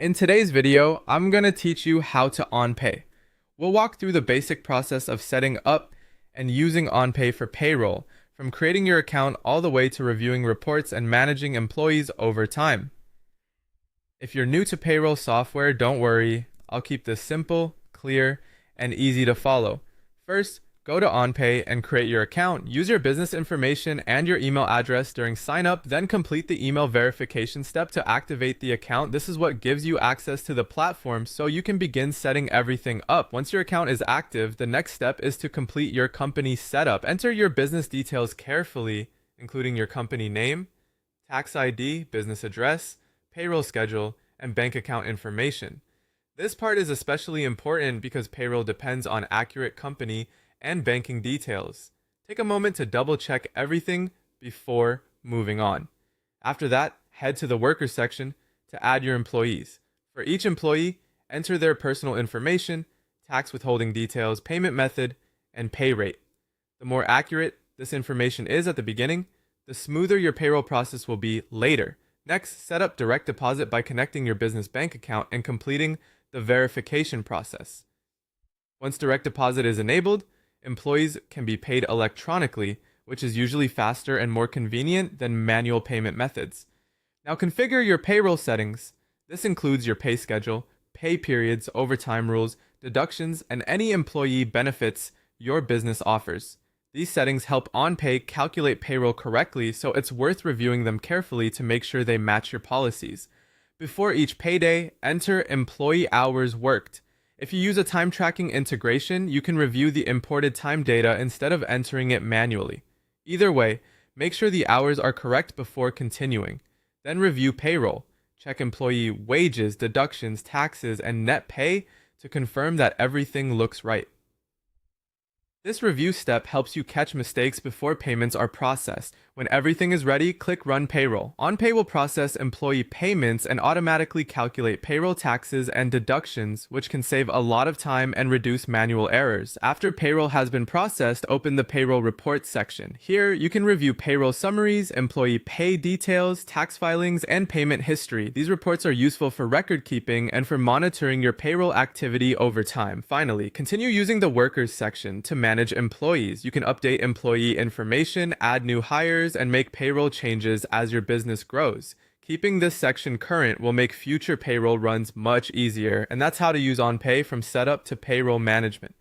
In today's video, I'm going to teach you how to OnPay. We'll walk through the basic process of setting up and using OnPay for payroll, from creating your account all the way to reviewing reports and managing employees over time. If you're new to payroll software, don't worry. I'll keep this simple, clear, and easy to follow. First, go to OnPay and create your account. Use your business information and your email address during sign up, then complete the email verification step to activate the account. This is what gives you access to the platform so you can begin setting everything up. Once your account is active, the next step is to complete your company setup. Enter your business details carefully, including your company name, tax ID, business address, payroll schedule, and bank account information. This part is especially important because payroll depends on accurate company and banking details. Take a moment to double check everything before moving on. After that, head to the workers section to add your employees. For each employee, enter their personal information, tax withholding details, payment method, and pay rate. The more accurate this information is at the beginning, the smoother your payroll process will be later. Next, set up direct deposit by connecting your business bank account and completing the verification process. Once direct deposit is enabled, employees can be paid electronically, which is usually faster and more convenient than manual payment methods. Now configure your payroll settings. This includes your pay schedule, pay periods, overtime rules, deductions, and any employee benefits your business offers. These settings help OnPay calculate payroll correctly, so it's worth reviewing them carefully to make sure they match your policies. Before each payday, enter employee hours worked. If you use a time tracking integration, you can review the imported time data instead of entering it manually. Either way, make sure the hours are correct before continuing. Then review payroll. Check employee wages, deductions, taxes, and net pay to confirm that everything looks right. This review step helps you catch mistakes before payments are processed. When everything is ready, click Run Payroll. OnPay will process employee payments and automatically calculate payroll taxes and deductions, which can save a lot of time and reduce manual errors. After payroll has been processed, open the Payroll Reports section. Here, you can review payroll summaries, employee pay details, tax filings, and payment history. These reports are useful for record keeping and for monitoring your payroll activity over time. Finally, continue using the Workers section to manage employees. You can update employee information, add new hires, and make payroll changes as your business grows. Keeping this section current will make future payroll runs much easier, and that's how to use OnPay from setup to payroll management.